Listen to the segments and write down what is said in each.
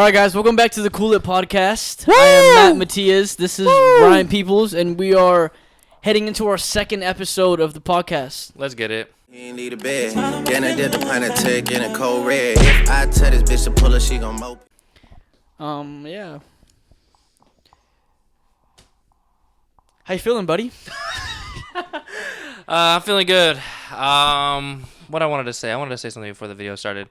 Alright guys, welcome back to the Coolit podcast. Woo! I am Matt Matias, this is Ryan Peoples, and we are heading into our second episode of the podcast. Let's get it. You need a bed. Then I did the pint of tech in a cold red. If I tell this bitch to pull her, she gon' mope. Yeah. How you feeling, buddy? I'm feeling good. What I wanted to say something before the video started.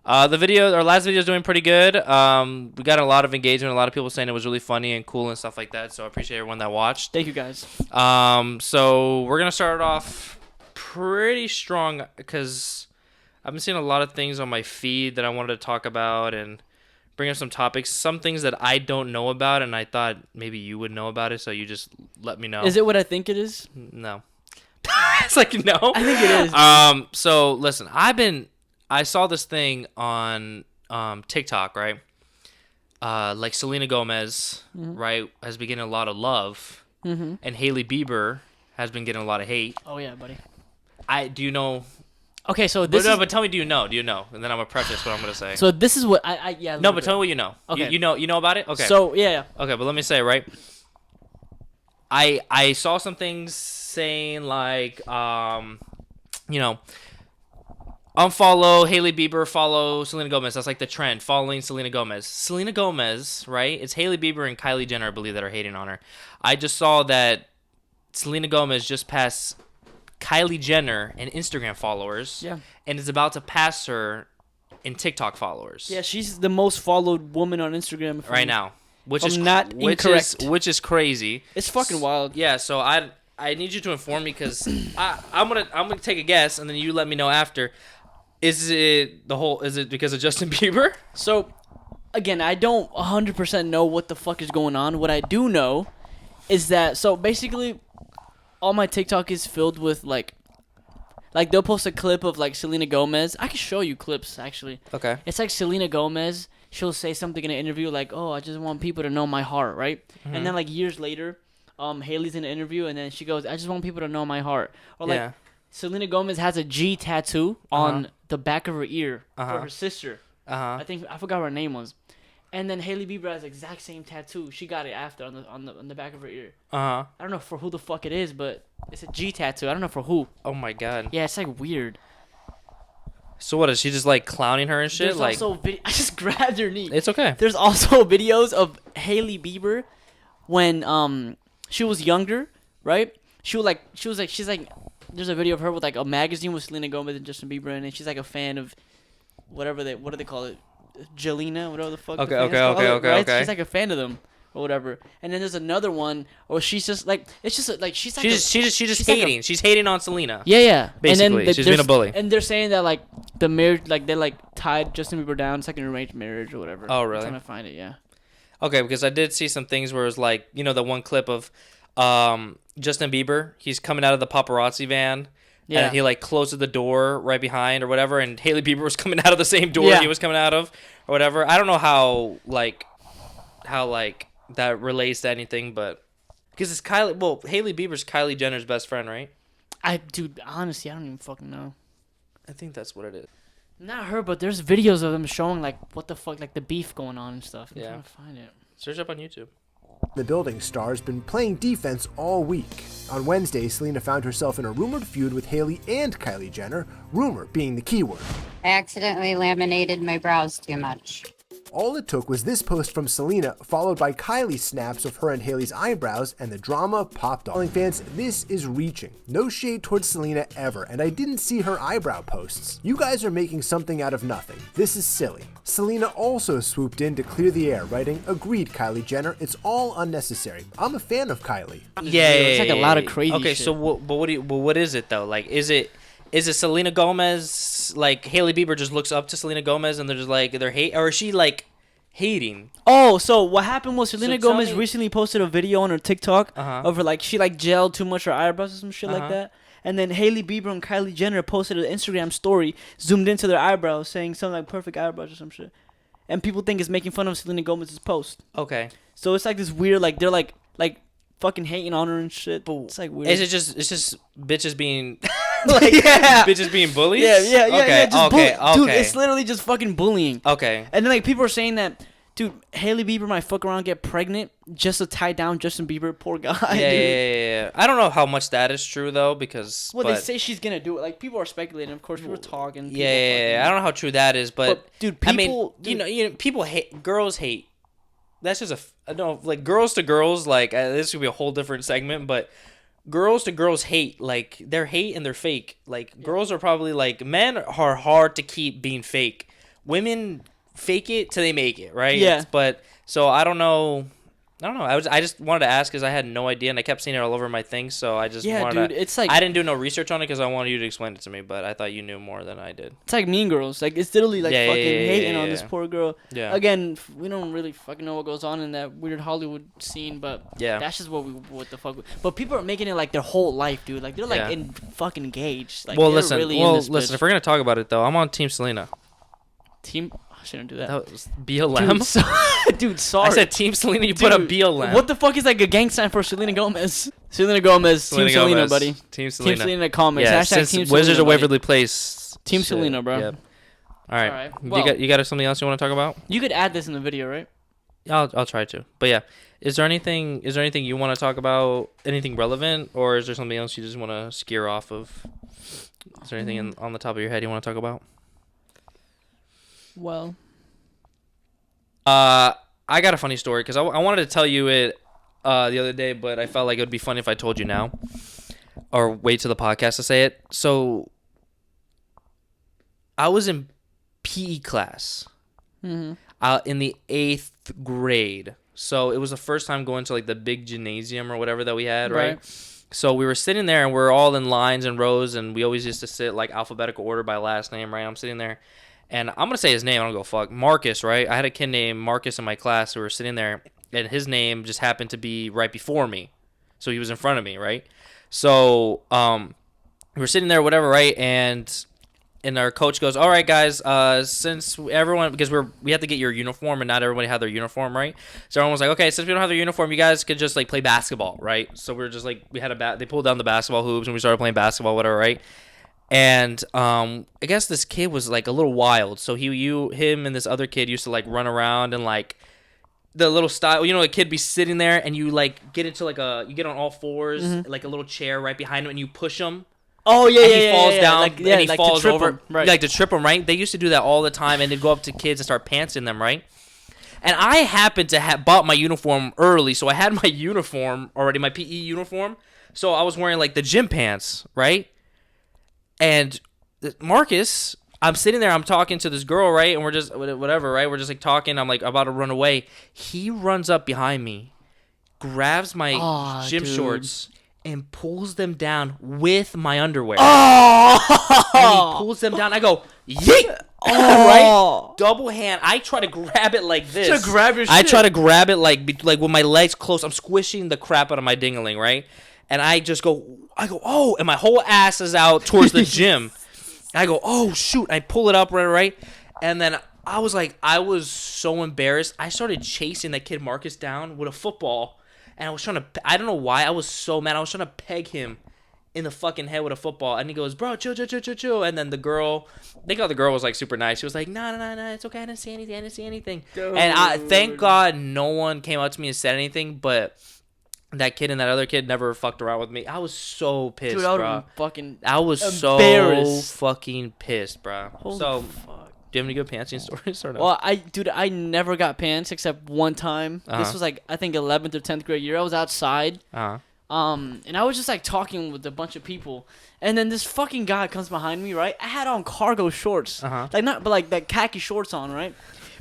Our last video is doing pretty good. We got a lot of engagement, a lot of people saying it was really funny and cool and stuff like that. So I appreciate everyone that watched. Thank you guys. So we're gonna start it off pretty strong because I've been seeing a lot of things on my feed that I wanted to talk about and bring up some topics, some things that I don't know about, and I thought maybe you would know about it. So you just let me know. Is it what I think it is? No. It's like no. I think it is. So listen, I saw this thing on TikTok, right? Like Selena Gomez, right, has been getting a lot of love, and Hailey Bieber has been getting a lot of hate. Oh yeah, buddy. Do you know? Okay, so But tell me, do you know? And then I'm gonna preface what I'm gonna say. So this is what yeah. No, but tell me what you know. Okay. You know about it? Okay. So yeah. Okay, but let me say, right? I saw some things saying like unfollow Hailey Bieber, follow Selena Gomez. That's like the trend, following Selena Gomez. Selena Gomez, right? It's Hailey Bieber and Kylie Jenner, I believe, that are hating on her. I just saw that Selena Gomez just passed Kylie Jenner in Instagram followers. Yeah. And is about to pass her in TikTok followers. Yeah, she's the most followed woman on Instagram right now. Which is crazy. It's fucking wild. Yeah, so I need you to inform me because I'm gonna take a guess and then you let me know after. Is it because of Justin Bieber? So, again, I don't 100% know what the fuck is going on. What I do know is that, so basically, all my TikTok is filled with, like they'll post a clip of, like, Selena Gomez. I can show you clips, actually. Okay. It's like Selena Gomez. She'll say something in an interview like, oh, I just want people to know my heart, right? Mm-hmm. And then, like, years later, Hailey's in an interview, and then she goes, I just want people to know my heart. Or, like, Selena Gomez has a G tattoo on the back of her ear for her sister. I forgot what her name was. And then Hailey Bieber has the exact same tattoo. She got it after on the back of her ear. I don't know for who the fuck it is, but it's a G tattoo. I don't know for who. Oh my god. Yeah, it's like weird. So what is she just like clowning her and shit? There's also I just grabbed her knee. It's okay. There's also videos of Hailey Bieber when she was younger, right? She's like there's a video of her with like a magazine with Selena Gomez and Justin Bieber in it. She's like a fan of what do they call it? Jelena, whatever the fuck. Okay. She's like a fan of them or whatever. And then there's another one where she's just like she's just hating. She's hating on Selena. Yeah. Basically, and then she's being a bully. And they're saying that like the marriage, like they like tied Justin Bieber down. It's like an arranged marriage or whatever. Oh really? I'm trying to find it. Yeah. Okay, because I did see some things where it was like the one clip of Justin Bieber. He's coming out of the paparazzi van. Yeah. And he like closes the door right behind or whatever, and Hailey Bieber was coming out of the same door he was coming out of or whatever. I don't know how that relates to anything, but because it's Hailey Bieber's Kylie Jenner's best friend, right? Dude, honestly, I don't even fucking know. I think that's what it is. Not her, but there's videos of them showing like what the fuck, like the beef going on and stuff. I'm trying to find it. Search up on YouTube. The building star has been playing defense all week. On Wednesday, Selena found herself in a rumored feud with Hailey and Kylie Jenner, rumor being the keyword. I accidentally laminated my brows too much. All it took was this post from Selena, followed by Kylie's snaps of her and Hailey's eyebrows, and the drama popped off. Fans, this is reaching. No shade towards Selena ever, and I didn't see her eyebrow posts. You guys are making something out of nothing. This is silly. Selena also swooped in to clear the air, writing, agreed, Kylie Jenner, it's all unnecessary. I'm a fan of Kylie. Yeah. It's like a lot of crazy shit. So what is it though? Like, is it Selena Gomez, like Hailey Bieber just looks up to Selena Gomez and they're just like, they're hate, or is she like hating? Oh, so what happened was Selena Gomez recently posted a video on her TikTok of her like she like gelled too much her eyebrows or some shit like that. And then Hailey Bieber and Kylie Jenner posted an Instagram story zoomed into their eyebrows saying something like perfect eyebrows or some shit. And people think it's making fun of Selena Gomez's post. Okay. So it's like this weird like they're like fucking hating on her and shit. But it's like weird. Is it's just bitches being like bitches being bullies? Yeah. Okay. Dude, it's literally just fucking bullying. Okay. And then like people are saying that Dude, Hailey Bieber might fuck around, get pregnant just to tie down Justin Bieber. Poor guy. Yeah. I don't know how much that is true though, because they say she's gonna do it. Like people are speculating. Of course, people are talking. Yeah. I don't know how true that is, but dude, people, you know, people hate. Girls hate. That's just like girls to girls. Like this could be a whole different segment, but girls to girls hate. Like they're hate and they're fake. Like girls are probably like men are hard to keep being fake. Women fake it till they make it, right? Yeah. But so I don't know. I just wanted to ask because I had no idea and I kept seeing it all over my thing. So I just wanted to, it's like I didn't do no research on it because I wanted you to explain it to me, but I thought you knew more than I did. It's like Mean Girls. Like it's literally like fucking hating on this poor girl. Yeah. Again, we don't really fucking know what goes on in that weird Hollywood scene, but that's just what the fuck. But people are making it like their whole life, dude. Like they're like in fucking engaged. Like listen. Really listen. If we're gonna talk about it though, I'm on Team Selena. I shouldn't do that. That was BLM. Dude, sorry. I said Team Selena. You put a BLM. What the fuck is like a gang sign for Selena Gomez? Selena Gomez. Team Selena, buddy. Team Selena. Team Selena comments. Yeah, since Team Wizards of Waverly Place. Team Selena, bro. Yeah. All right. Well, you got something else you want to talk about? You could add this in the video, right? I'll try to. But yeah, is there anything you want to talk about? Anything relevant, or is there something else you just want to steer off of? Is there anything on the top of your head you want to talk about? Well, I got a funny story because I wanted to tell you it the other day, but I felt like it would be funny if I told you now, or wait till the podcast to say it. So I was in PE class in the 8th grade. So it was the first time going to like the big gymnasium or whatever that we had, right? So we were sitting there and we're all in lines and rows, and we always used to sit like alphabetical order by last name, right? I'm sitting there. And I'm going to say his name. I don't go fuck. Marcus, right? I had a kid named Marcus in my class who were sitting there, and his name just happened to be right before me. So he was in front of me, right? So we were sitting there, whatever, right? And our coach goes, all right, guys, since everyone, because we have to get your uniform, and not everybody had their uniform, right? So everyone was like, okay, since we don't have their uniform, you guys could just like play basketball, right? So we were just like, they pulled down the basketball hoops, and we started playing basketball, whatever, right? And I guess this kid was like a little wild. So him and this other kid used to like run around and like the little style. You know, a kid be sitting there and you like get into like you get on all fours, like a little chair right behind him, and you push him. Oh yeah, and he falls down like, and he like falls over. Him, right. Like to trip him, right? They used to do that all the time, and they'd go up to kids and start pantsing them, right? And I happened to have bought my uniform early, so I had my uniform already, my PE uniform. So I was wearing like the gym pants, right? And Marcus, I'm sitting there, I'm talking to this girl, right? And we're just, whatever, right? We're just like talking. I'm like about to run away. He runs up behind me, grabs my gym shorts, and pulls them down with my underwear. Oh! And he pulls them down. I go, yeet! Right? Double hand. I try to grab it like this. To grab your shit. I try to grab it like with my legs close. I'm squishing the crap out of my dingling, right? And I go, oh, and my whole ass is out towards the gym. And I go, oh, shoot. I pull it up, right? And then I was so embarrassed. I started chasing that kid Marcus down with a football. And I was trying to, I don't know why. I was so mad. I was trying to peg him in the fucking head with a football. And he goes, bro, chill. And then the girl, I think the girl was like super nice. She was like, no, it's okay. I didn't see anything. Dude. And thank God no one came up to me and said anything, but that kid and that other kid never fucked around with me. I was so pissed, dude, I was so fucking pissed, bro. Holy fuck. Do you have any good pantsing stories or no? Well, I never got pants except one time. This was like, I think 11th or 10th grade year. I was outside. And I was just like talking with a bunch of people, and then this fucking guy comes behind me, right? I had on cargo shorts, like khaki shorts on, right?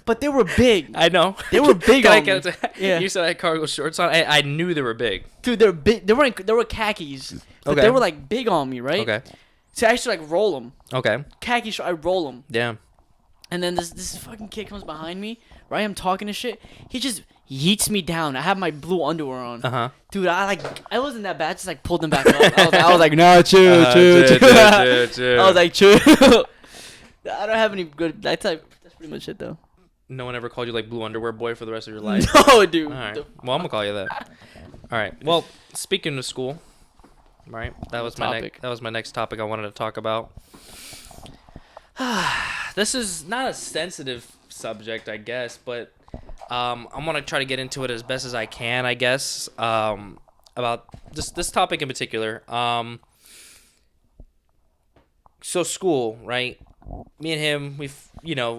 But they were big. I know. They were big on me. Yeah. You said I had cargo shorts on. I knew they were big. Dude, they were big. They were khakis. But they were like big on me, right? Okay. So I used to like roll them. Okay. Khaki shorts, I roll them. Yeah. And then this fucking kid comes behind me, right? I'm talking to shit. He just yeets me down. I have my blue underwear on. Dude, I wasn't that bad. I just like pulled them back up. I was like, no, chill. I was like, chill. I don't have any good. That's pretty much it though. No one ever called you like blue underwear boy for the rest of your life? No, dude. All right. Well, I'm gonna call you that. All right. Well, speaking of school, right? That was my next topic I wanted to talk about. This is not a sensitive subject, I guess, but I'm gonna try to get into it as best as I can, I guess. About this topic in particular. So school, right? Me and him,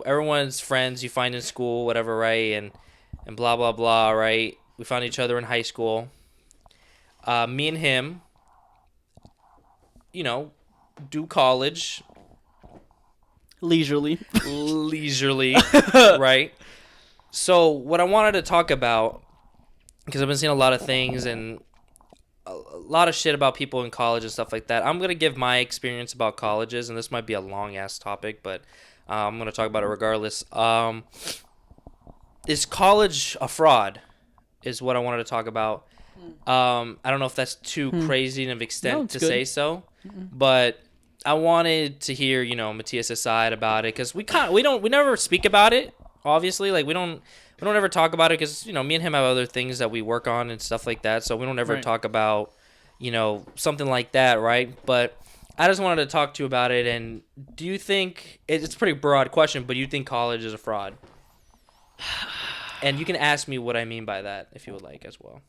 everyone's friends you find in school, whatever, right? And blah blah blah, right? We found each other in high school. Me and him, do college leisurely, right? So what I wanted to talk about, because I've been seeing a lot of things and a lot of shit about people in college and stuff like that. I'm going to give my experience about colleges, and this might be a long-ass topic, but I'm going to talk about it regardless. Is college a fraud is what I wanted to talk about. I don't know if that's too crazy of extent to say so, but I wanted to hear, Matthias' side about it, because we never speak about it, obviously. Like, we don't ever talk about it because, me and him have other things that we work on and stuff like that. So we don't ever talk about, something like that, right? But I just wanted to talk to you about it. And do you think, it's a pretty broad question, but do you think college is a fraud? And you can ask me what I mean by that if you would like as well.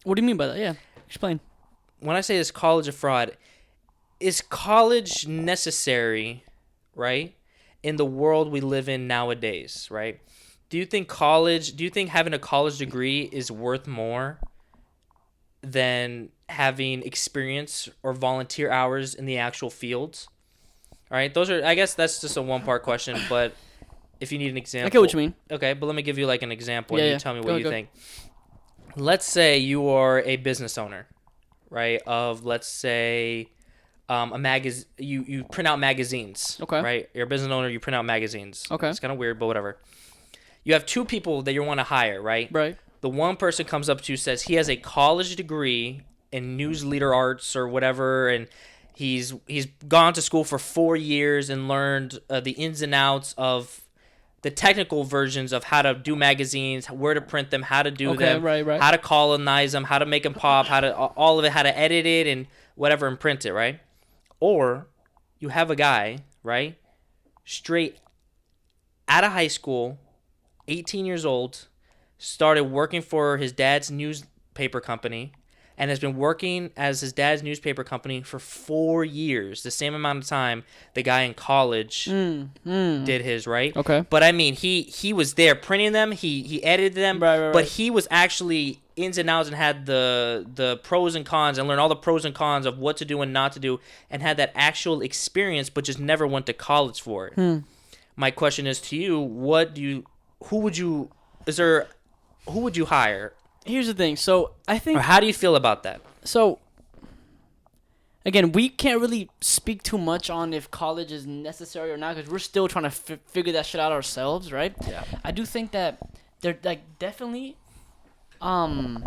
What do you mean by that? Yeah, explain. When I say is college a fraud, is college necessary, right, in the world we live in nowadays, right? Do you think having a college degree is worth more than having experience or volunteer hours in the actual fields? All right, I guess that's just a one-part question, but if you need an example. I get what you mean. Okay, but let me give you like an example, and you tell me what you think. Go. Let's say you are a business owner, right, of, let's say, a magazine. You print out magazines. Okay. Right? You're a business owner, you print out magazines. Okay. It's kind of weird, but whatever. You have two people that you want to hire, right? Right. The one person comes up to you, says he has a college degree in news leader arts or whatever, and he's gone to school for 4 years and learned the ins and outs of the technical versions of how to do magazines, where to print them, how to do them, right. how to colonize them, how to make them pop, all of it, how to edit it and whatever and print it, right? Or you have a guy, right, straight out of high school, 18 years old, started working for his dad's newspaper company, and has been working as his dad's newspaper company for 4 years, the same amount of time the guy in college did his, right? Okay. But I mean, he was there printing them, he edited them, right. But he was actually ins and outs and had the pros and cons and learned all the pros and cons of what to do and not to do, and had that actual experience, but just never went to college for it. My question is to you, who would you hire? Here's the thing. So I think. Or how do you feel about that? So. Again, we can't really speak too much on if college is necessary or not, because we're still trying to figure that shit out ourselves, right? Yeah. I do think that they're definitely, at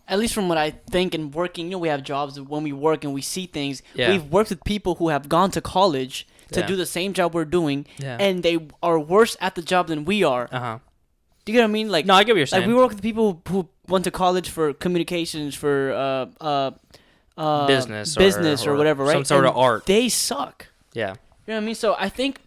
least from what I think and working, we have jobs when we work and we see things. Yeah. We've worked with people who have gone to college to do the same job we're doing, and they are worse at the job than we are. Do you get what I mean? Like, no, I get what you're saying. Like, we work with people who went to college for communications, for business or whatever, right? Some sort of art. They suck. Yeah. You know what I mean? So I think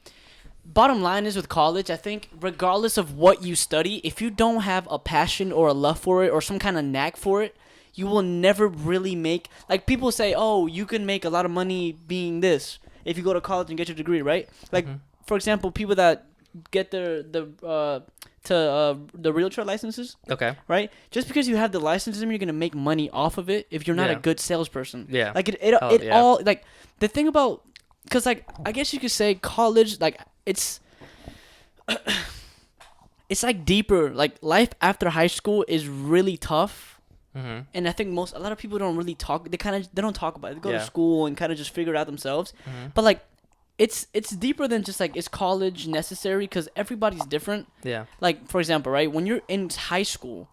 bottom line is with college, I think regardless of what you study, if you don't have a passion or a love for it or some kind of knack for it, you will never really make, like, people say, oh, you can make a lot of money being this if you go to college and get your degree, right? Like, for example, people that get the realtor licenses. Okay. Right? Just because you have the license doesn't mean you're gonna make money off of it if you're not a good salesperson. Yeah. Like all, like, the thing about, because, like, I guess you could say college, like, it's like deeper. Like, life after high school is really tough. And I think a lot of people don't really talk. They don't talk about it. They go to school and kind of just figure it out themselves. But, like, it's deeper than just, like, is college necessary? Because everybody's different. Yeah. Like, for example, right, when you're in high school,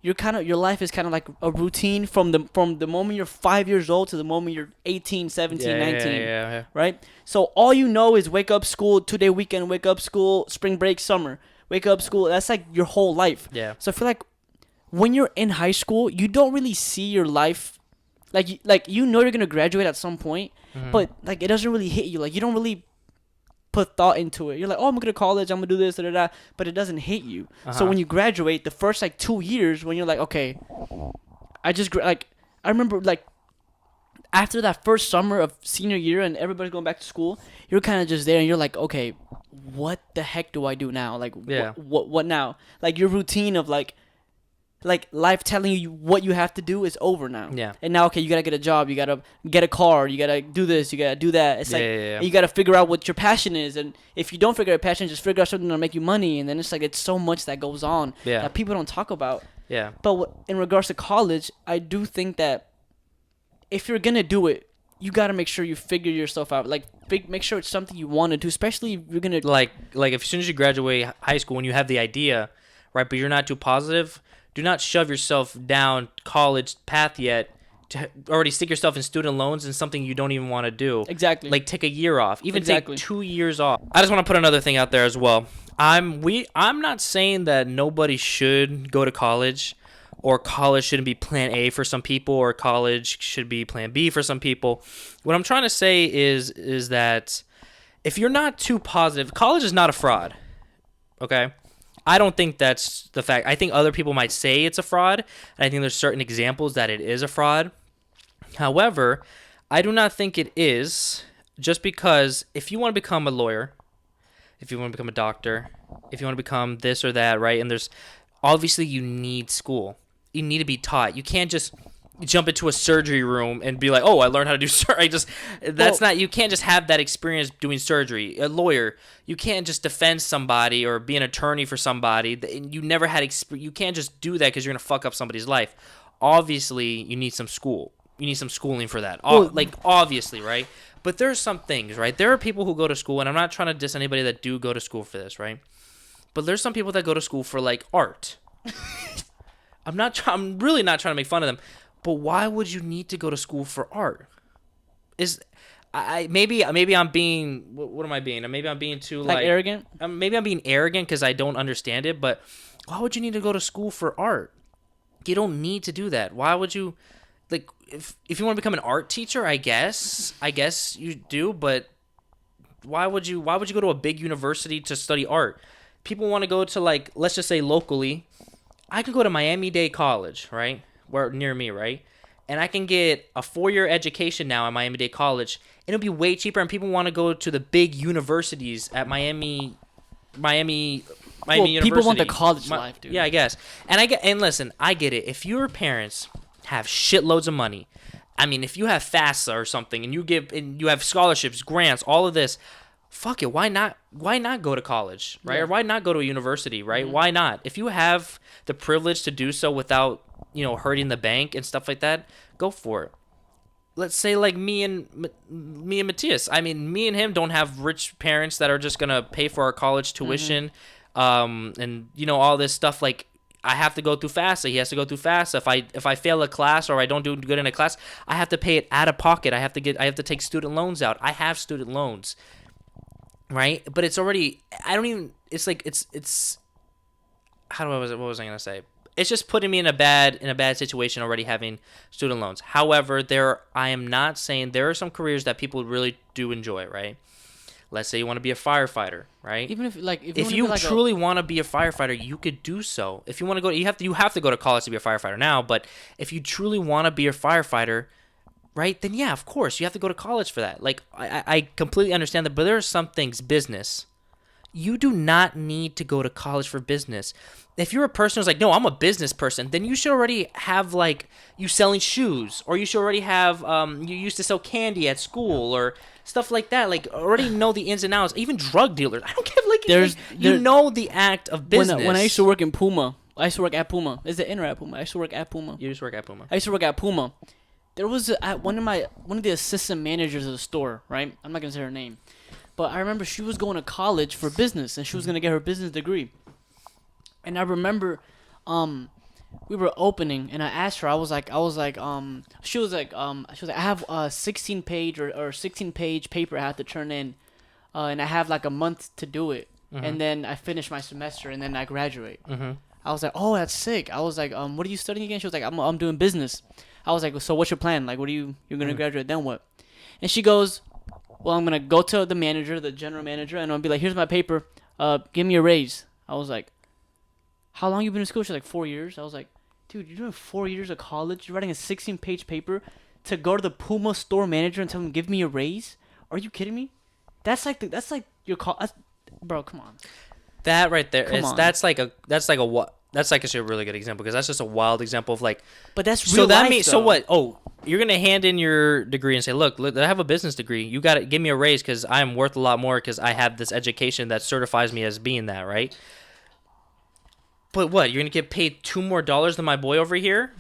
your life is kind of like a routine from the moment you're 5 years old to the moment you're 18, 17, 19. Yeah. Right? So all you know is wake up, school, 2-day weekend, wake up, school, spring break, summer, wake up, school. That's like your whole life. Yeah. So I feel like when you're in high school, you don't really see your life, like you know you're gonna graduate at some point, but, like, it doesn't really hit you. Like, you don't really put thought into it. You're like, oh, I'm going to college, I'm going to do this, da, da, da, but it doesn't hit you. So when you graduate, the first like 2 years when you're like, okay, I remember like after that first summer of senior year and everybody's going back to school, you're kind of just there and you're like, okay, what the heck do I do now? Like, what now? Like your routine of like life telling you what you have to do is over now. Yeah. And now, okay, you got to get a job. You got to get a car. You got to do this. You got to do that. It's you got to figure out what your passion is. And if you don't figure out passion, just figure out something that'll make you money. And then it's like, it's so much that goes on that people don't talk about. Yeah. But in regards to college, I do think that if you're going to do it, you got to make sure you figure yourself out. Like, make sure it's something you want to do, especially if you're going to... Like if as soon as you graduate high school, when you have the idea, right, but you're not too positive... Do not shove yourself down college path yet to already stick yourself in student loans and something you don't even want to do. Exactly. Like take a year off, even take 2 years off. I just want to put another thing out there as well. I'm not saying that nobody should go to college, or college shouldn't be plan A for some people, or college should be plan B for some people. What I'm trying to say is that if you're not too positive, college is not a fraud. Okay? I don't think that's the fact. I think other people might say it's a fraud, and I think there's certain examples that it is a fraud. However, I do not think it is, just because if you want to become a lawyer, if you want to become a doctor, if you want to become this or that, right? And there's obviously you need school. You need to be taught. You can't just jump into a surgery room and be like, oh, I learned how to do surgery. You can't just have that experience doing surgery. A lawyer, you can't just defend somebody or be an attorney for somebody. You never had you can't just do that because you're going to fuck up somebody's life. Obviously, you need some school. You need some schooling for that. Obviously, right? But there's some things, right? There are people who go to school, and I'm not trying to diss anybody that do go to school for this, right? But there's some people that go to school for, like, art. I'm really not trying to make fun of them. But why would you need to go to school for art? Maybe I'm being, what am I being? Maybe I'm being too like arrogant. Maybe I'm being arrogant because I don't understand it. But why would you need to go to school for art? You don't need to do that. Why would you? Like, if you want to become an art teacher, I guess you do. But why would you go to a big university to study art? People want to go to, like, let's just say locally. I could go to Miami-Dade College, right? Where near me, right? And I can get a 4-year education now at Miami-Dade College. It'll be way cheaper, and people want to go to the big universities at Miami University. People want the college life, dude. Yeah, I guess. And listen, I get it. If your parents have shitloads of money, I mean, if you have FAFSA or something, and you have scholarships, grants, all of this, fuck it. Why not go to college, right? Yeah. Or why not go to a university, right? Mm-hmm. Why not? If you have the privilege to do so without, hurting the bank and stuff like that, go for it. Let's say like me and Matthias. I mean, me and him don't have rich parents that are just gonna pay for our college tuition, and all this stuff. Like, I have to go through FAFSA. He has to go through FAFSA. If I fail a class or I don't do good in a class, I have to pay it out of pocket. I have to take student loans out. I have student loans, right? But it's already. I don't even. It's like it's. What was I gonna say? It's just putting me in a bad situation already having student loans. However, I am not saying there are some careers that people really do enjoy, right? Let's say you want to be a firefighter, right? Even if you truly want to be a firefighter, you could do so. If you want to go, you have to go to college to be a firefighter now. But if you truly want to be a firefighter, right? Then yeah, of course you have to go to college for that. Like, I completely understand that, but there are some things, business. You do not need to go to college for business. If you're a person who's like, no, I'm a business person, then you should already have, like, you selling shoes, or you should already have, you used to sell candy at school, or stuff like that. Like, already know the ins and outs. Even drug dealers. I don't care. Like, you know the act of business. When I used to work in Puma, I used to work at Puma. Is it in or at Puma? I used to work at Puma. You used to work at Puma. I used to work at Puma. There was one of the assistant managers of the store, right? I'm not gonna say her name. But I remember she was going to college for business, and she was going to get her business degree. And I remember we were opening, and I asked her, I was like, she was like, I have a 16-page or 16-page paper I have to turn in, and I have like a month to do it. Mm-hmm. And then I finish my semester, and then I graduate. Mm-hmm. I was like, oh, that's sick. I was like, what are you studying again? She was like, I'm doing business. I was like, so what's your plan? Like, you're going to graduate, then what? And she goes, well, I'm gonna go to the manager, the general manager, and I'll be like, here's my paper. Give me a raise. I was like, how long you been in school? She's like, 4 years. I was like, dude, you're doing 4 years of college. You're writing a 16-page paper to go to the Puma store manager and tell him give me a raise. Are you kidding me? That's like your call, bro. Come on. That right there that's actually a really good example because that's just a wild example of like. But that's real life, so what? Oh, you're gonna hand in your degree and say, look, I have a business degree. You got to give me a raise because I'm worth a lot more because I have this education that certifies me as being that, right? But what? You're gonna get paid $2 more than my boy over here,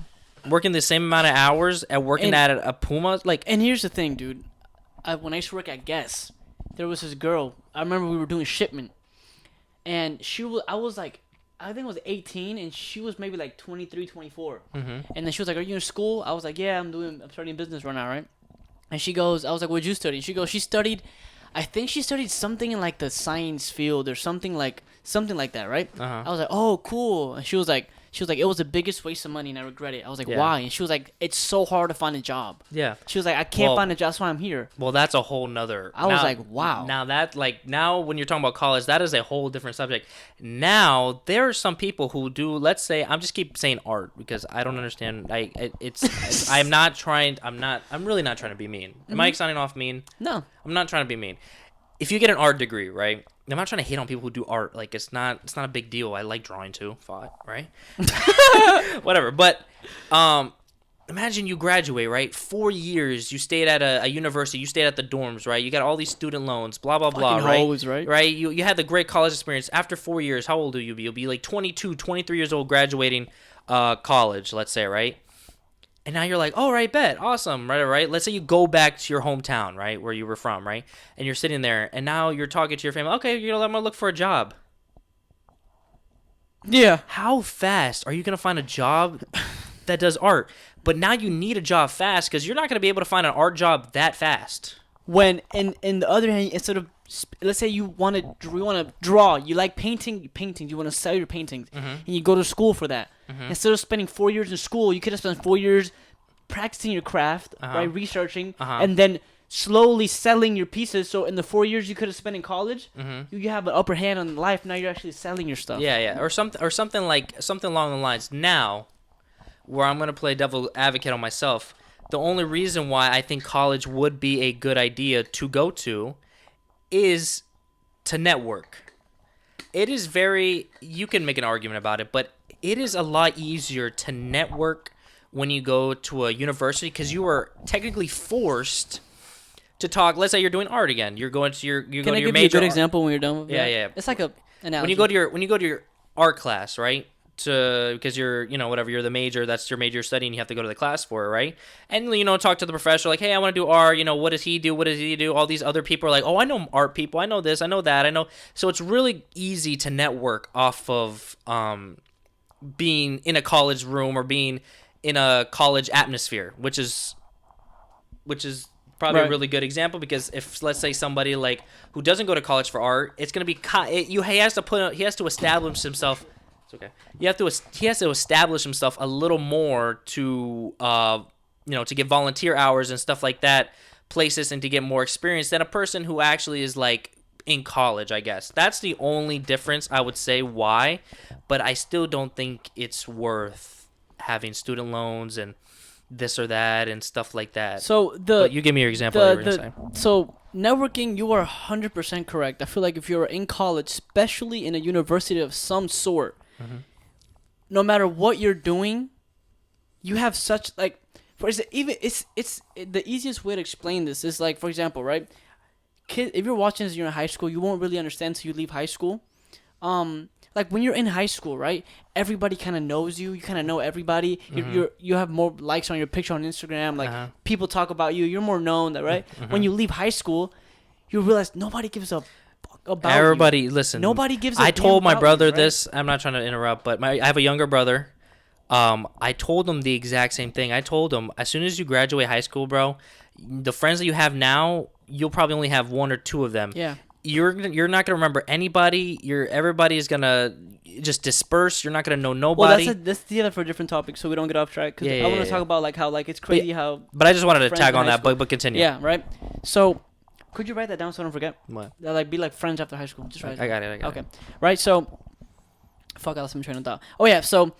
working the same amount of hours and working at a Puma, like. And here's the thing, dude. When I used to work at Guess, there was this girl. I remember we were doing shipment. And I was like, I think I was 18, and she was maybe like 23, 24. Mm-hmm. And then she was like, are you in school? I was like, yeah, I'm starting business right now, right? And she goes, I was like, what'd you study? She goes, I think she studied something in like the science field or something like that, right? Uh-huh. I was like, oh, cool. And she was like, it was the biggest waste of money, and I regret it. I was like, why? And she was like, it's so hard to find a job. Yeah. She was like, I can't find a job, that's why I'm here. Well, that's a whole nother. I was like, wow. Now when you're talking about college, that is a whole different subject. Now there are some people who do. Let's say I'm just keep saying art because I don't understand. I'm really not trying to be mean. Am I sounding off mean? No. I'm not trying to be mean. If you get an art degree, right? I'm not trying to hate on people who do art. Like it's not a big deal. I like drawing too. Right? Whatever. But imagine you graduate, right? 4 years. You stayed at a university. You stayed at the dorms, right? You got all these student loans. Blah blah blah. Fucking hoes, right? Right. You had the great college experience. After 4 years, how old will you be? You'll be like 22, 23 years old, graduating college. Let's say, right? And now you're like, all right, bet, awesome, right? Let's say you go back to your hometown, right, where you were from, right? And you're sitting there, and now you're talking to your family. Okay, I'm gonna look for a job. Yeah. How fast are you gonna find a job that does art? But now you need a job fast because you're not gonna be able to find an art job that fast. When, in the other hand, instead of, let's say you want to draw, you like paintings, you want to sell your paintings, and you go to school for that. Instead of spending 4 years in school, you could have spent 4 years practicing your craft, right, researching, and then slowly selling your pieces. So in the 4 years you could have spent in college, you have an upper hand on life. Now you're actually selling your stuff. Yeah, or something along the lines. Now, where I'm gonna play devil advocate on myself. The only reason why I think college would be a good idea to go to is to network. It is you can make an argument about it, but it is a lot easier to network when you go to a university because you are technically forced to talk. Let's say you're doing art again. You're going to your Can I give you a good example when you're done with that? Yeah. It's like a analogy. When you go to your art class, right? Because you're you're the major, that's your major study, and you have to go to the class for it, right? And talk to the professor like, hey, I want to do art, what does he do, all these other people are like, oh, I know art people, I know this, I know that, I know. So it's really easy to network off of being in a college room or being in a college atmosphere, which is probably a really good example because if let's say somebody like who doesn't go to college for art, it's going to be he has to establish himself. It's okay. He has to establish himself a little more to to get volunteer hours and stuff like that, places, and to get more experience than a person who actually is like in college, I guess. That's the only difference I would say why, but I still don't think it's worth having student loans and this or that and stuff like that. So but you give me your example. So networking, you are 100% correct. I feel like if you're in college, especially in a university of some sort, no matter what you're doing, you have such like, for example, it's the easiest way to explain this is like, for example, right? If you're watching this and you're in high school, you won't really understand until you leave high school. Like when you're in high school, right? Everybody kind of knows you. You kind of know everybody. You have more likes on your picture on Instagram. Like people talk about you. You're more known, right? When you leave high school, you realize nobody gives a fuck about everybody. You. Listen, nobody gives. I told my brother you, right? this. I'm not trying to interrupt, but I have a younger brother. I told him the exact same thing. I told him as soon as you graduate high school, bro, the friends that you have now, you'll probably only have one or two of them. Yeah. You're not gonna remember anybody. Everybody is gonna just disperse. You're not gonna know nobody. Well, that's the other for a different topic, so we don't get off track. Cause I want to talk about like how like it's crazy how. But I just wanted to tag on that, but continue. Yeah, right. So, Could you write that down so I don't forget? What? Like be like friends after high school. Just write it. I got it. Okay. Right. So, fuck. I lost my train of thought. Oh yeah. So,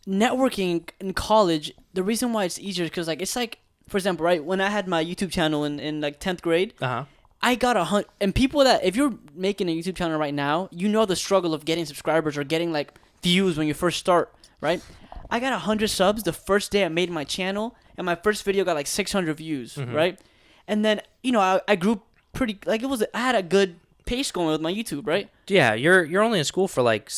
networking in college. The reason why it's easier is because like it's like, for example, right when I had my YouTube channel in like 10th grade. I got 100, and people that, if you're making a YouTube channel right now, you know the struggle of getting subscribers or getting like views when you first start, right? I got 100 subs the first day I made my channel, and my first video got like 600 views, right? And then, you know, I grew pretty, like I had a good pace going with my YouTube, right? Yeah, you're only in school for like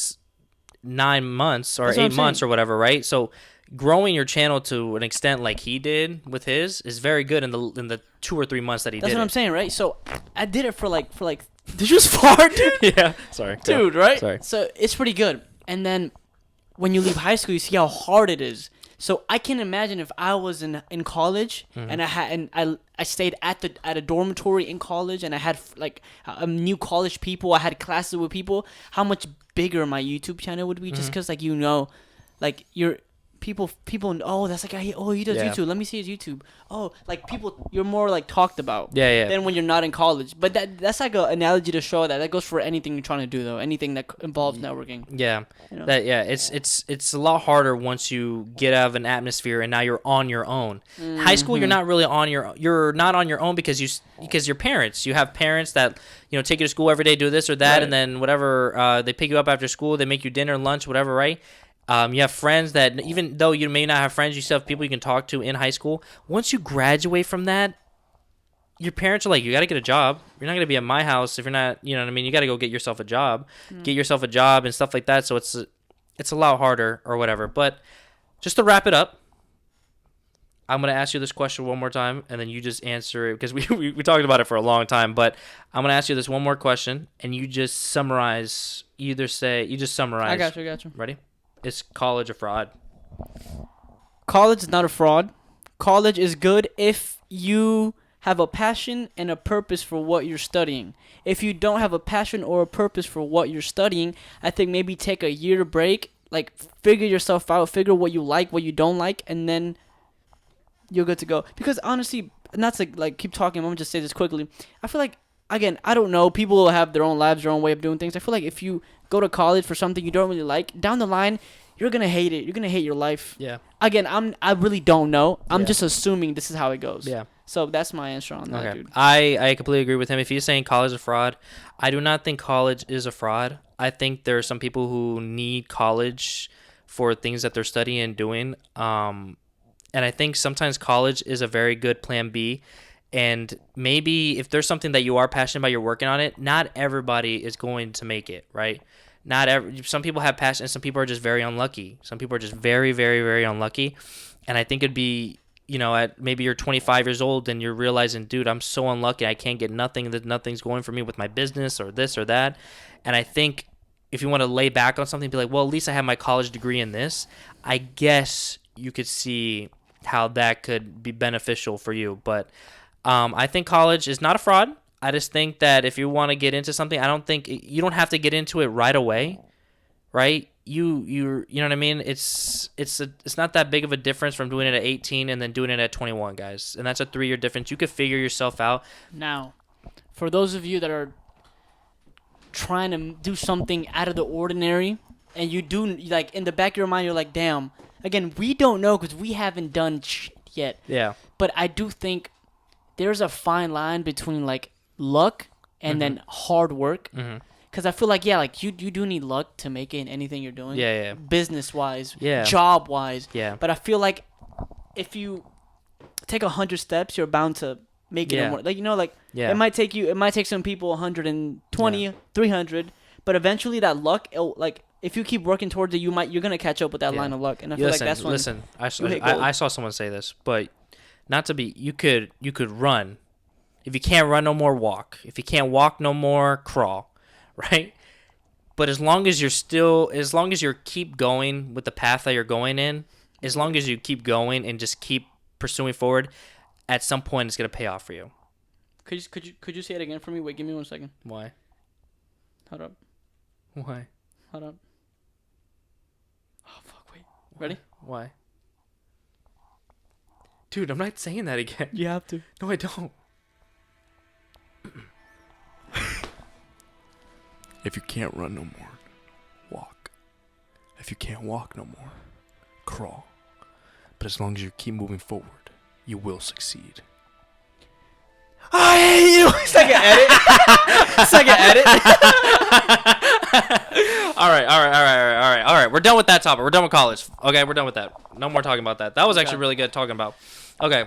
9 months or That's what 8 I'm months saying. or whatever, right? So growing your channel to an extent like he did with his is very good in the 2 or 3 months that he That's did what it. I'm saying, right? So I did it for like did you just fart, dude? Yeah, sorry. Dude, right? Sorry. So it's pretty good. And then when you leave high school, you see how hard it is. So I can imagine if I was in college and I stayed at a dormitory in college and I had like new college people, I had classes with people, how much bigger my YouTube channel would be just because like you know, like you're. People, oh, that's like, oh, he does Yeah. YouTube. Let me see his YouTube. Oh, like people, you're more like talked about. Yeah. Than when you're not in college. But that's like an analogy to show that goes for anything you're trying to do though. Anything that involves networking. Yeah. You know? It's a lot harder once you get out of an atmosphere and now you're on your own. High school, you're not really you're not on your own because your parents, you have parents that, you know, take you to school every day, do this or that, Right. and then whatever, they pick you up after school, they make you dinner, lunch, whatever, right? You have friends that, even though you may not have friends, you still have people you can talk to in high school. Once you graduate from that, your parents are like, you got to get a job. You're not going to be at my house if you're not, you know what I mean? You got to go get yourself a job. Get yourself a job and stuff like that. So it's a lot harder or whatever. But just to wrap it up, I'm going to ask you this question one more time, and then you just answer it, because we talked about it for a long time. But I'm going to ask you this one more question, and you just summarize. You just summarize. I got you. Ready? Is college a fraud? College is not a fraud. College is good if you have a passion and a purpose for what you're studying. If you don't have a passion or a purpose for what you're studying, I think maybe take a year break, like figure yourself out, figure what you like, what you don't like, and then you're good to go. Because honestly, not to like keep talking, I'm gonna just say this quickly. I feel like, again, I don't know, people will have their own lives, their own way of doing things. I feel like if you go to college for something you don't really like, down the line you're gonna hate it. You're gonna hate your life. Yeah. Again, I really don't know. I'm Yeah. just assuming this is how it goes. Yeah. So that's my answer on that, Okay. dude. I completely agree with him. If he's saying college is a fraud, I do not think college is a fraud. I think there are some people who need college for things that they're studying and doing. And I think sometimes college is a very good plan B. And maybe if there's something that you are passionate about, you're working on it, not everybody is going to make it, right? Some people have passion, and some people are just very unlucky. Some people are just very, very, very unlucky. And I think it'd be, you know, at maybe you're 25 years old and you're realizing, dude, I'm so unlucky. I can't get nothing. That nothing's going for me with my business or this or that. And I think if you want to lay back on something, be like, well, at least I have my college degree in this. I guess you could see how that could be beneficial for you. But I think college is not a fraud. I just think that if you want to get into something, I don't think you don't have to get into it right away, right? You know what I mean? It's not that big of a difference from doing it at 18 and then doing it at 21, guys. And that's a 3-year difference. You could figure yourself out. Now, for those of you that are trying to do something out of the ordinary, and you do, like, in the back of your mind, you're like, damn. Again, we don't know because we haven't done shit yet. Yeah. But I do think there's a fine line between, like, luck and then hard work. Because I feel like, yeah, like, you do need luck to make it in anything you're doing. Yeah. Business-wise. Yeah. Job-wise. Yeah. But I feel like if you take 100 steps, you're bound to make it. Yeah. More. Like, you know, like, Yeah. it might take some people 120, 300, but eventually that luck, like, if you keep working towards it, you're gonna catch up with that line of luck. And I feel like that's when I saw someone say this, but not to be, you could run. If you can't run no more, walk. If you can't walk no more, crawl, right? But as long as you keep going with the path that you're going in, as long as you keep going and just keep pursuing forward, at some point it's gonna pay off for you. Could you say it again for me? Wait, give me 1 second. Why? Hold up. Why? Hold up. Oh fuck! Wait. Ready? Why? Dude, I'm not saying that again. You have to. No, I don't. If you can't run no more, walk. If you can't walk no more, crawl. But as long as you keep moving forward, you will succeed. I hate you. It's like an edit. It's like an edit. All right. We're done with that topic. We're done with college. Okay, we're done with that. No more talking about that. That was actually really good talking about. Okay.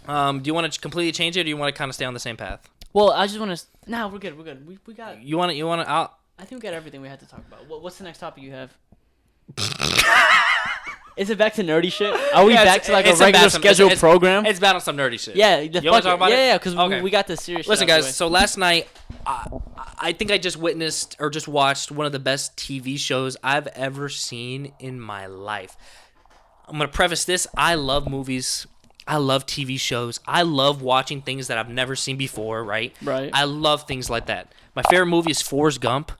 Do you want to completely change it, or do you want to kind of stay on the same path? Well, I just want to. Nah, we're good. We got. You want to. I think we got everything we had to talk about. What's the next topic you have? Is it back to nerdy shit? Are we back to like a regular scheduled program? It's about some nerdy shit. Yeah. You want to talk about it? Yeah, because we got the serious shit. Listen, guys. So last night, I think I just witnessed or just watched one of the best TV shows I've ever seen in my life. I'm going to preface this. I love movies. I love TV shows. I love watching things that I've never seen before, right? Right. I love things like that. My favorite movie is Forrest Gump.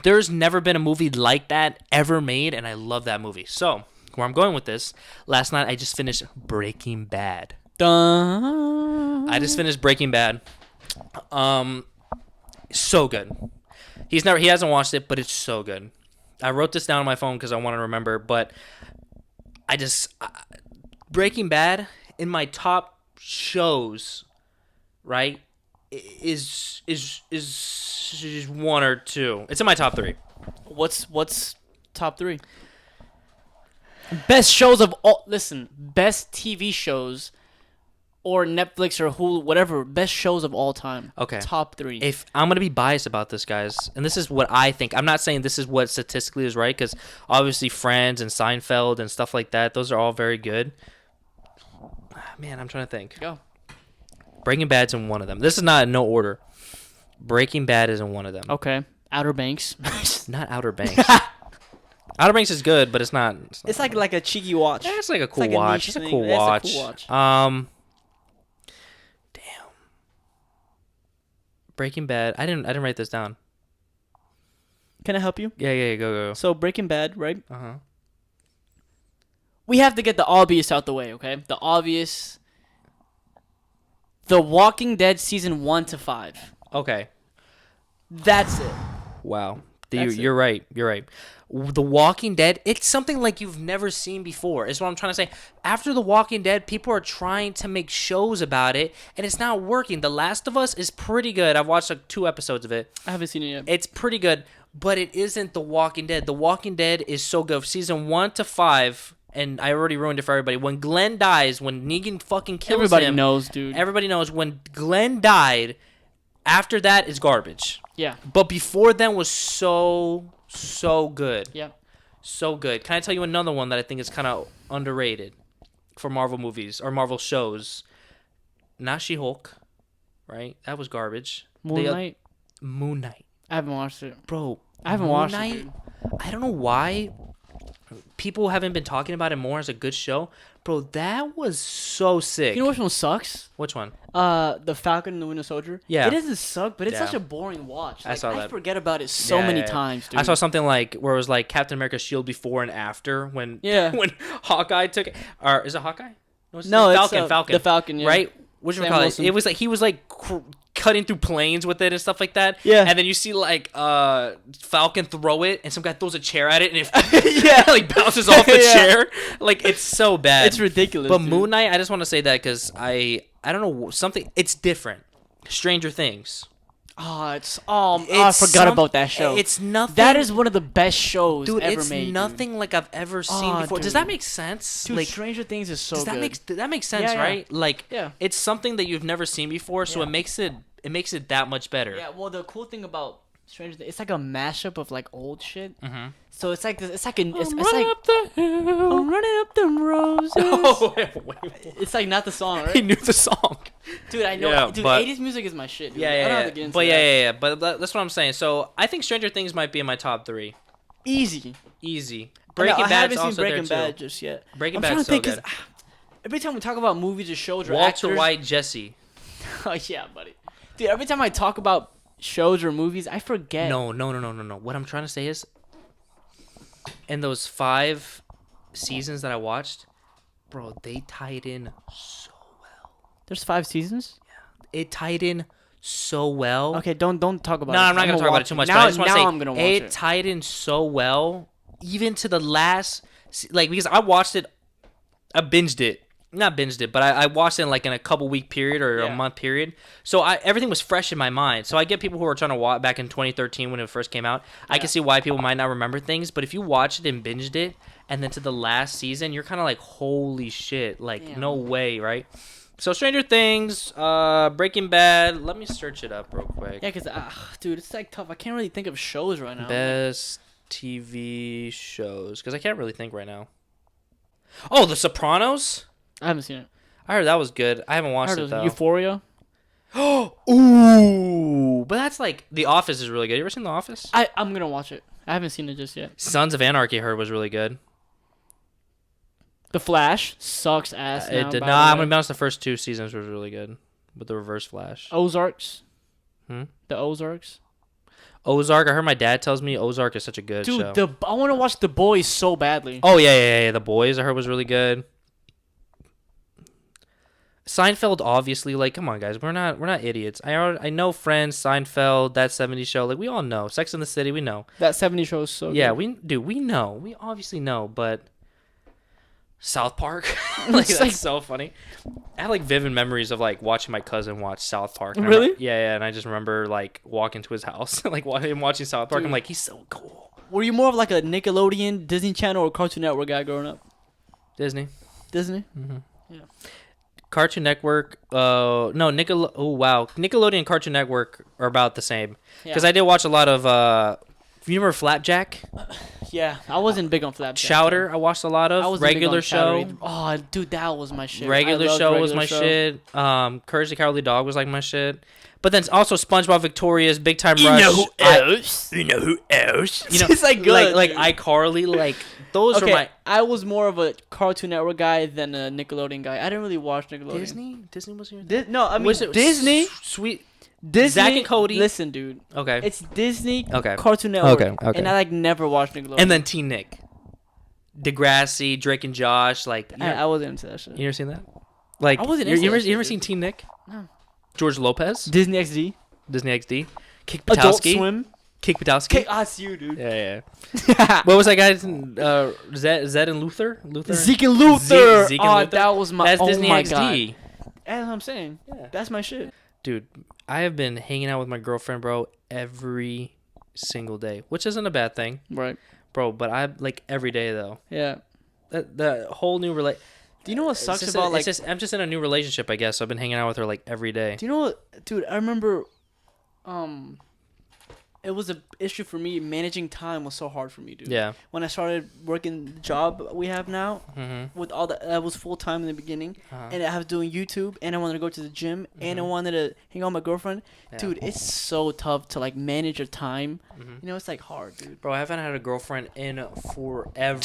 There's never been a movie like that ever made, and I love that movie. So, where I'm going with this, last night I just finished Breaking Bad. Dun. I just finished Breaking Bad. So good. He hasn't watched it, but it's so good. I wrote this down on my phone because I want to remember, but Breaking Bad in my top shows, right, is one or two. It's in my top three. What's top three? Best shows of all. Listen, best TV shows, or Netflix or Hulu, whatever. Best shows of all time. Okay. Top three. If I'm gonna be biased about this, guys, and this is what I think. I'm not saying this is what statistically is right, because obviously Friends and Seinfeld and stuff like that, those are all very good. Man, I'm trying to think. Go. Breaking Bad's in one of them. This is not in no order. Breaking Bad is in one of them. Okay. Outer Banks. Not Outer Banks. Outer Banks is good, but it's not. It's like a cheeky watch. Yeah, it's like a cool like a watch. niche It's a thing. cool That's watch. a cool watch. Damn. Breaking Bad. I didn't write this down. Can I help you? Yeah. Go. So Breaking Bad, right? Uh-huh. We have to get the obvious out the way, okay? The obvious. The Walking Dead season 1 to 5. Okay. That's it. Wow. That's You're right. You're right. The Walking Dead, it's something like you've never seen before, is what I'm trying to say. After The Walking Dead, people are trying to make shows about it, and it's not working. The Last of Us is pretty good. I've watched like 2 episodes of it. I haven't seen it yet. It's pretty good, but it isn't The Walking Dead. The Walking Dead is so good. Season 1 to 5, and I already ruined it for everybody. When Glenn dies, when Negan fucking kills Everybody him. knows, dude. Everybody knows. When Glenn died, after that is garbage. Yeah. But before then was so good. Yeah. So good. Can I tell you another one that I think is kind of underrated for Marvel movies or Marvel shows? Not She-Hulk, right? That was garbage. Moon Knight? Moon Knight. I haven't watched it. Bro, I haven't watched it, dude. I don't know why people haven't been talking about it more as a good show. Bro, that was so sick. You know which one sucks? Which one? The Falcon and the Winter Soldier. Yeah. It doesn't suck, but it's Yeah. such a boring watch. Like, I saw that. I forget about it so many times, dude. I saw something like where it was like Captain America's shield before and after when when Hawkeye took it. Or is it Hawkeye? No, it's Falcon. the Falcon, yeah. Right? What should we call it? It was like he was like cutting through planes with it and stuff like that. Yeah. And then you see like Falcon throw it and some guy throws a chair at it and it like bounces off the chair. Like it's so bad. It's ridiculous. But dude. Moon Knight, I just want to say that because I don't know something. It's different. Stranger Things. I forgot about that show. It's nothing. That is one of the best shows Dude, ever it's made. nothing like I've ever seen before. Does dude. that make sense? Dude, like, Stranger Things is so does that good. that makes sense, Yeah. right? Like, Yeah. it's something that you've never seen before, so Yeah. it makes it that much better. Yeah, well, the cool thing about Stranger Things, it's like a mashup of like old shit. Mm-hmm. So it's like it's like it's I'm like running up the hill. I'm running up them roses. Oh, wait. It's like not the song, He right? knew the song. Dude, I know. Yeah, dude, but- 80s music is my shit. Dude. Yeah, I don't have yeah, to get into but that. yeah. But that's what I'm saying. So I think Stranger Things might be in my top 3. Easy. Easy. I Breaking haven't Bad's seen also Breaking there Bad too. just yet. Breaking I'm Bad's trying to so think, good. 'cause, every time we talk about movies or shows or Walter actors, White, Jesse. Oh yeah, buddy. Dude, every time I talk about shows or movies, I forget. No. What I'm trying to say is, in those 5 seasons that I watched, bro, they tied in so well. There's 5 seasons. It tied in so well. Okay, don't talk about it. No, I'm not gonna talk about it too much. Now, but I just want to say I'm gonna watch it tied in so well, even to the last, like because I watched it, I binged it. Not binged it, but I watched it in like in a couple week period or a month period. So everything was fresh in my mind. So I get people who are trying to watch back in 2013 when it first came out. I can see why people might not remember things, but if you watched it and binged it, and then to the last season, you're kind of like, holy shit, like no way, right? So Stranger Things, Breaking Bad. Let me search it up real quick. Yeah, because dude, it's like tough. I can't really think of shows right now. Best TV shows, because I can't really think right now. Oh, The Sopranos. I haven't seen it. I heard that was good. I haven't watched it though. Euphoria. Ooh, but that's like The Office is really good. You ever seen The Office? I'm gonna watch it. I haven't seen it just yet. Sons of Anarchy I heard was really good. The Flash sucks ass. It did not. I'm gonna be honest. The first 2 seasons was really good, but the Reverse Flash. Ozarks. The Ozarks. Ozark. I heard my dad tells me Ozark is such a good show. Dude, I want to watch The Boys so badly. Oh yeah. The Boys I heard was really good. Seinfeld, obviously, like, come on, guys, we're not idiots. I know Friends, Seinfeld, That 70s Show, like, we all know. Sex in the City, we know. That 70s show is so good. We know. We obviously know, but South Park, like, that's so funny. I have, like, vivid memories of, like, watching my cousin watch South Park. Really? Yeah, and I just remember, like, walking to his house, like, him watching South Park. Dude. I'm like, he's so cool. Were you more of, like, a Nickelodeon, Disney Channel, or Cartoon Network guy growing up? Disney. Mm-hmm. Yeah. Cartoon Network, oh wow, Nickelodeon and Cartoon Network are about the same. Because I did watch a lot of, you remember Flapjack? Yeah, I wasn't big on Flapjack. Chowder, I watched a lot of. I was Regular Show. Oh, dude, that was my shit. Regular Show was my shit. Courage the Cowardly Dog was like my shit. But then also SpongeBob Victorious, Big Time Rush. You know who else? You know, it's like good. Like iCarly, like those are my. I was more of a Cartoon Network guy than a Nickelodeon guy. I didn't really watch Nickelodeon. Disney was your. No, I mean was it Disney. Sweet. Disney. Zack and Cody. Listen, dude. Okay. It's Disney. Okay. Cartoon Network. Okay. And I like never watched Nickelodeon. And then Teen Nick, Degrassi, Drake and Josh. Like I wasn't into that shit. You ever seen that? Like I wasn't. You ever seen Teen Nick? No. George Lopez. Disney XD. Disney XD. Kick Adult Patowski. Swim. Kick Patowski. That's you, dude. Yeah. What was that guy's? Zed and Luther. Zeke and Luther. Zeke and Luther. That was my. That's Disney my XD. God. That's what I'm saying. Yeah. That's my shit. Dude, I have been hanging out with my girlfriend, bro, every single day, which isn't a bad thing, right, bro? But I like every day though. Yeah. The whole new Do you know what sucks about like? I'm just in a new relationship, I guess. So I've been hanging out with her like every day. Do you know what, dude? I remember, it was an issue for me. Managing time was so hard for me, dude. Yeah. When I started working the job we have now, with all that was full time in the beginning, and I was doing YouTube, and I wanted to go to the gym, and I wanted to hang out with my girlfriend. Yeah. Dude, it's so tough to like manage your time. You know, it's like hard, dude. Bro, I haven't had a girlfriend in forever.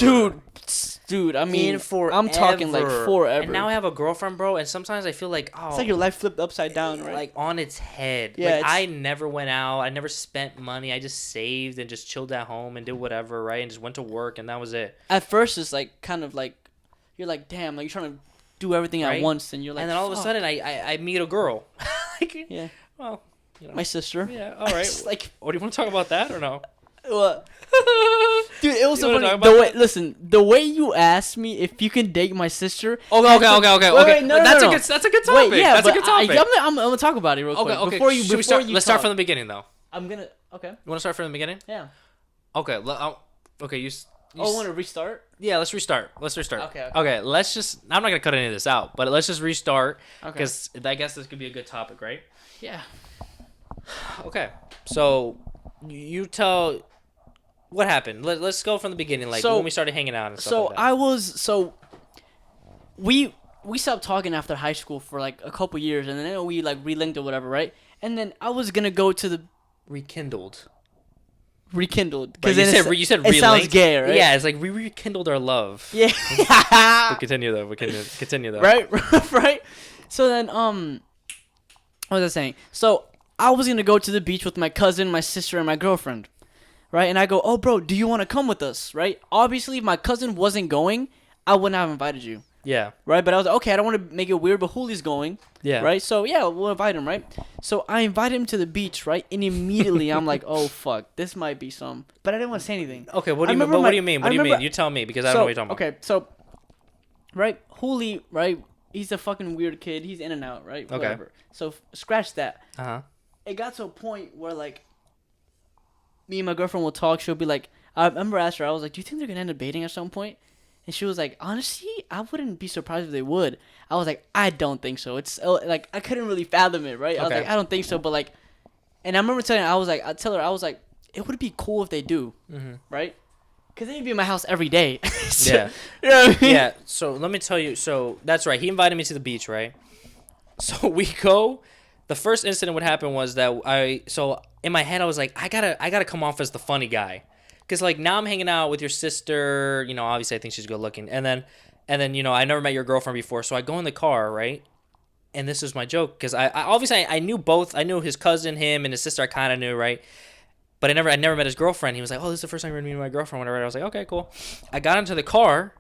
Dude, I mean, I'm talking like forever. And now I have a girlfriend, bro, and sometimes I feel like, it's like your life flipped upside down, right? Like on its head. Yeah, like I never went out. I never spent money. I just saved and just chilled at home and did whatever, right? And just went to work, and that was it. At first, it's like kind of like you're like, damn, like you're trying to do everything at once, and you're like, and then all of a sudden, I meet a girl. Like, yeah. Well, you know. My sister. Yeah. All right. Like, what do you want to talk about that or no? What? Dude, it was so funny. The way you asked me if you can date my sister. Okay. Wait, no, that's a good topic. Wait, yeah, that's a good topic. I'm gonna talk about it real quick. Okay. Before you Let's start from the beginning though. Okay. You want to start from the beginning? Yeah. Okay. Okay. You want to restart? Yeah, let's restart. Okay. Okay. Let's just. I'm not gonna cut any of this out, but let's just restart because Okay. I guess this could be a good topic, right? Yeah. Okay. So you tell. What happened? Let's go from the beginning, like when we started hanging out and stuff like that. We stopped talking after high school for like a couple years, and then we like relinked or whatever, right? And then I was gonna go to the rekindled because you said relinked. It sounds gay, right? Yeah, it's like we rekindled our love. Yeah. We'll continue though. Right. So then what was I saying? So I was gonna go to the beach with my cousin, my sister, and my girlfriend. Right, and I go, oh, bro, do you want to come with us, right? Obviously, if my cousin wasn't going, I wouldn't have invited you. Yeah. Right? But I was like, okay, I don't want to make it weird, but Julie's going. Yeah. Right? So, yeah, we'll invite him, right? So I invite him to the beach, right? And immediately I'm like, oh, fuck, this might be some. But I didn't want to say anything. Okay, what do you mean? What do you mean? What do you mean? You tell me, because I don't know what you're talking about. Okay, so, right? Julie, right? He's a fucking weird kid. He's in and out, right? Okay. Whatever. So scratch that. Uh-huh. It got to a point where, like, me and my girlfriend will talk. She'll be like, I remember asking her, I was like, do you think they're going to end up dating at some point? And she was like, honestly, I wouldn't be surprised if they would. I was like, I don't think so. It's like, I couldn't really fathom it, right? I was like, I don't think so. But like, and I remember telling her, I was like, it would be cool if they do, right? Because they'd be in my house every day. So, Yeah. You know what I mean? Yeah. So let me tell you. So that's right. He invited me to the beach, right? So we go. The first incident what happened was that so in my head I was like, I gotta come off as the funny guy, because like now I'm hanging out with your sister. You know, obviously I think she's good looking, and then you know, I never met your girlfriend before, so I go in the car, right? And this is my joke, because I obviously I knew both. I knew his cousin, him, and his sister. I kind of knew, right? But I never met his girlfriend. He was like, oh, this is the first time you're meeting my girlfriend, whatever. I was like, okay, cool. I got into the car,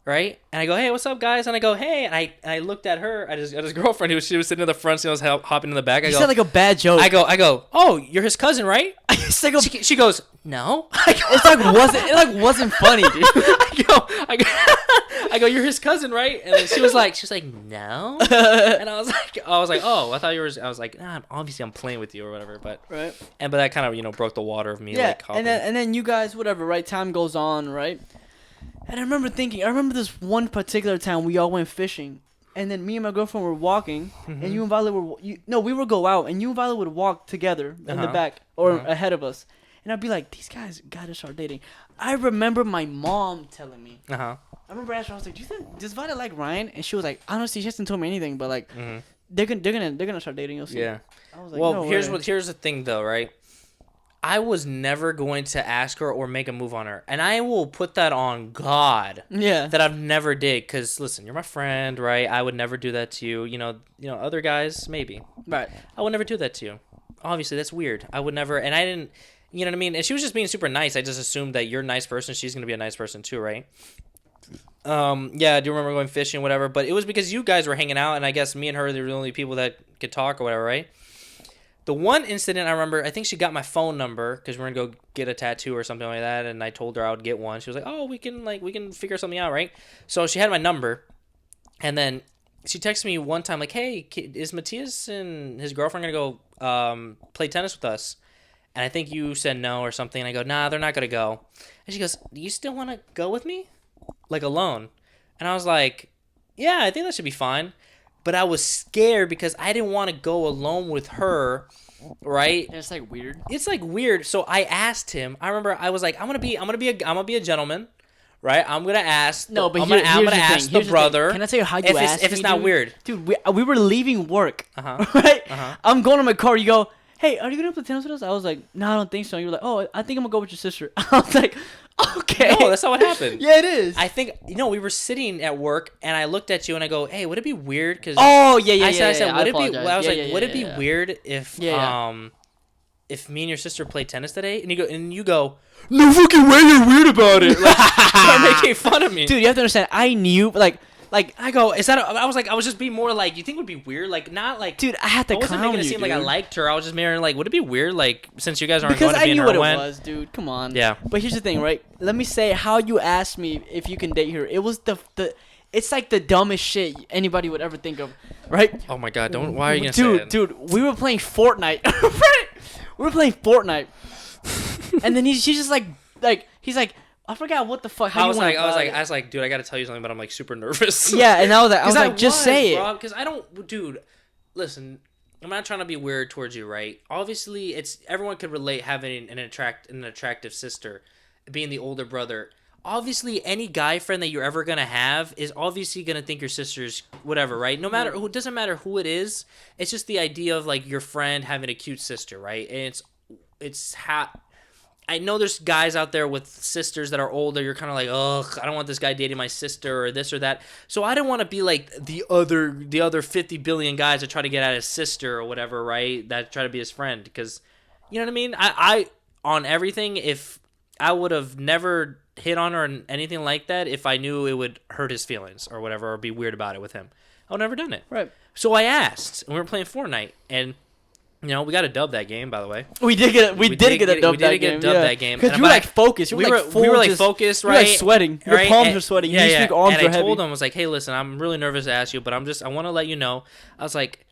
right? And I go, hey, what's up, guys? And I go, hey. And I looked at her, at his girlfriend, she was sitting in the front, so I was hopping in the back. I You go, said like a bad joke. I go, oh, you're his cousin, right? It's like She goes, no. it wasn't funny, dude. I go, you're his cousin, right? And then she was like, no. And I was like, oh, I thought you were. I was like, nah, obviously I'm playing with you or whatever, but Right. but that kind of broke the water of me. Yeah, Like, hopping. and then you guys, whatever, right? Time goes on, right? And I remember this one particular time we all went fishing, and then me and my girlfriend were walking, and you and Violet we would go out, and you and Violet would walk together in the back or ahead of us, and I'd be like, these guys gotta start dating. I remember my mom telling me. I remember asking her, I was like, do you think does Violet like Ryan? And she was like, honestly, she hasn't told me anything, but like, they're gonna start dating. You'll see. Yeah. I was like, Well, no here's way. here's the thing though, right? I was never going to ask her or make a move on her, and I will put that on God. Yeah. That I've never did, because listen, you're my friend, right? I would never do that to you. You know, other guys maybe. Right. I would never do that to you. Obviously, that's weird. I would never, and I didn't. You know what I mean? And she was just being super nice. I just assumed that you're a nice person, she's gonna be a nice person too, right? Yeah, I do remember going fishing, whatever. But it was because you guys were hanging out, and I guess me and her, they were the only people that could talk or whatever, right? The one incident I remember, I think she got my phone number because we're gonna go get a tattoo or something like that, and I told her I would get one. She was like, "Oh, we can figure something out, right?" So she had my number, and then she texted me one time like, "Hey, is Matthias and his girlfriend gonna go play tennis with us?" And I think you said no or something, and I go, "Nah, they're not gonna go." And she goes, "Do you still want to go with me, like alone?" And I was like, "Yeah, I think that should be fine." But I was scared because I didn't want to go alone with her, right? And it's like weird. It's like weird. So I asked him. I remember I was like, I'm gonna be a gentleman, right? I'm gonna ask. No, but I'm gonna ask the brother. Can I tell you how you asked if it's me, not dude? weird, Dude, we were leaving work, Uh-huh. right? Uh-huh. I'm going to my car. You go, hey, are you gonna play tennis with us? I was like, no, I don't think so. You were like, oh, I think I'm gonna go with your sister. I was like, okay. No, that's not what happened. Yeah, it is. I think we were sitting at work, and I looked at you, and I go, "Hey, would it be weird?" Because oh yeah. I said, I would it be? apologize. I was Yeah, like, yeah, would it yeah, be yeah. weird if if me and your sister played tennis today? And you go, no fucking way, you're weird about it. Like, you're making fun of me, Dude, you have to understand. I knew, like I go, is that? I was just being more like, you think it would be weird, like not like. dude, I had to I wasn't clown making it you, seem dude. like I liked her. I was just making like, would it be weird, like since you guys aren't Because going to be I in knew her what it went? was, dude. Come on. Yeah. But here's the thing, right? Let me say how you asked me if you can date her. It was the it's like the dumbest shit anybody would ever think of, right? Oh my god! Don't. Why are you gonna say it? Dude, we were playing Fortnite, right? We were playing Fortnite, and then she's just like he's like, I forgot what the fuck. How I you was went like, about it. I was like, dude, I gotta tell you something, but I'm like super nervous. Yeah, and I was like, just say it. Because I don't, dude. Listen, I'm not trying to be weird towards you, right? Obviously, it's everyone could relate having an attractive sister, being the older brother. Obviously, any guy friend that you're ever gonna have is obviously gonna think your sister's whatever, right? No matter who, doesn't matter who it is. It's just the idea of like your friend having a cute sister, right? And it's how. I know there's guys out there with sisters that are older. You're kind of like, ugh, I don't want this guy dating my sister or this or that. So I don't want to be like the other 50 billion guys that try to get at his sister or whatever, right? That try to be his friend, because you know what I mean. I on everything, if I would have never hit on her or anything like that if I knew it would hurt his feelings or whatever, or be weird about it with him. I would never done it. Right. So I asked, and we were playing Fortnite, and you know, we got a dub that game, by the way. We did get a dub that game. Because you were like focused. We were like focused, right? You were like sweating. Your palms were sweating. Yeah, your arms were heavy. And I told him, I was like, hey, listen, I'm really nervous to ask you, but I want to let you know. I was like,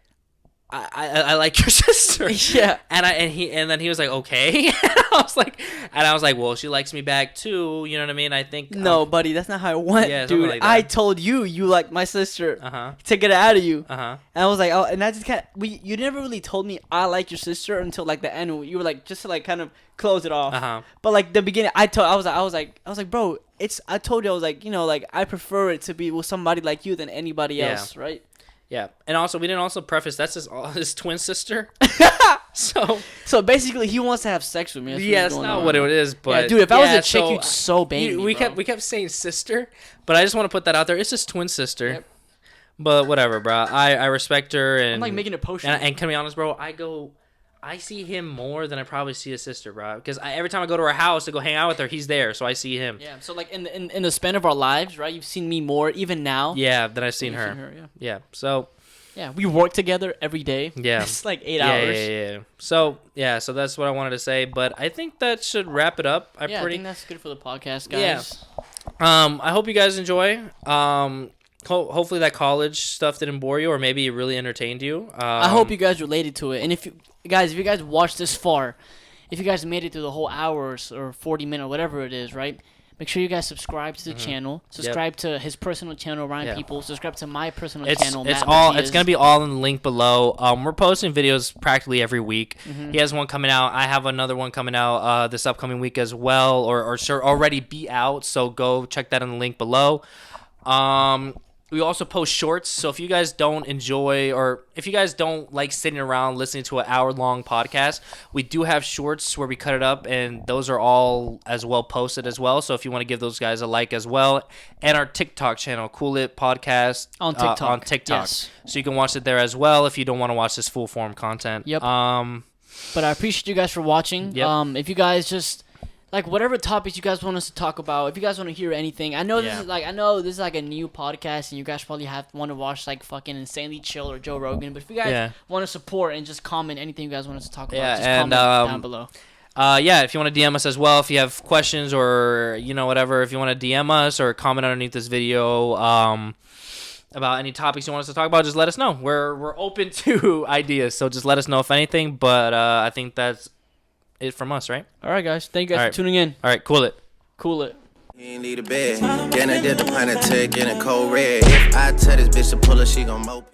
I like your sister. Yeah. And then he was like, okay. I was like, well, she likes me back too. You know what I mean? I think. No, buddy, that's not how it went, dude. Like I told you like my sister to get it out of you. And I was like, oh, and I just you never really told me I like your sister until like the end. You were like, just to like kind of close it off. But like the beginning, I was like, bro, I told you, I was like, you know, like I prefer it to be with somebody like you than anybody else, right? Yeah, and also we didn't also preface that's his twin sister. So basically, he wants to have sex with me. That's not what it is. But yeah, dude, if I was a chick, you'd so bang me. We kept saying sister, but I just want to put that out there. It's his twin sister. Yep. But whatever, bro. I respect her, and I'm like making a potion. And can I be honest, bro? I see him more than I probably see his sister, bro. Because every time I go to her house to go hang out with her, he's there, so I see him. Yeah. So like in the span of our lives, right? You've seen me more, even now. Yeah, than I've seen her. Yeah. So. Yeah, we work together every day. Yeah. It's like 8 hours. Yeah. So that's what I wanted to say. But I think that should wrap it up. I think that's good for the podcast, guys. Yeah. I hope you guys enjoy. Hopefully that college stuff didn't bore you, or maybe it really entertained you. I hope you guys related to it. And if you guys watched this far, if you guys made it through the whole hours or 40 minutes, whatever it is, right? Make sure you guys subscribe to the channel. Subscribe to his personal channel, Ryan People. Subscribe to my personal channel, Matt Matias. It's gonna be all in the link below. We're posting videos practically every week. He has one coming out. I have another one coming out this upcoming week as well, or should already be out. So go check that in the link below. We also post shorts, so if you guys don't enjoy, or if you guys don't like sitting around listening to an hour-long podcast, we do have shorts where we cut it up, and those are all as well posted as well. So if you want to give those guys a like as well, and our TikTok channel, Coolit Podcast on TikTok. Yes. So you can watch it there as well if you don't want to watch this full-form content. Yep. But I appreciate you guys for watching. Yep. If you guys just like whatever topics you guys want us to talk about, if you guys want to hear anything, I know this is like a new podcast, and you guys probably want to watch like fucking Insanely Chill or Joe Rogan. But if you guys want to support and just comment anything you guys want us to talk about, just comment down below. If you want to DM us as well, if you have questions or whatever, if you want to DM us or comment underneath this video about any topics you want us to talk about, just let us know. We're open to ideas, so just let us know if anything. But I think that's it from us, right? All right, guys. Thank you guys for tuning in. All right, cool it. You need a bed. Getting a dip, the pint of tech, getting cold red. If I tell this bitch to pull her, she gon' mope.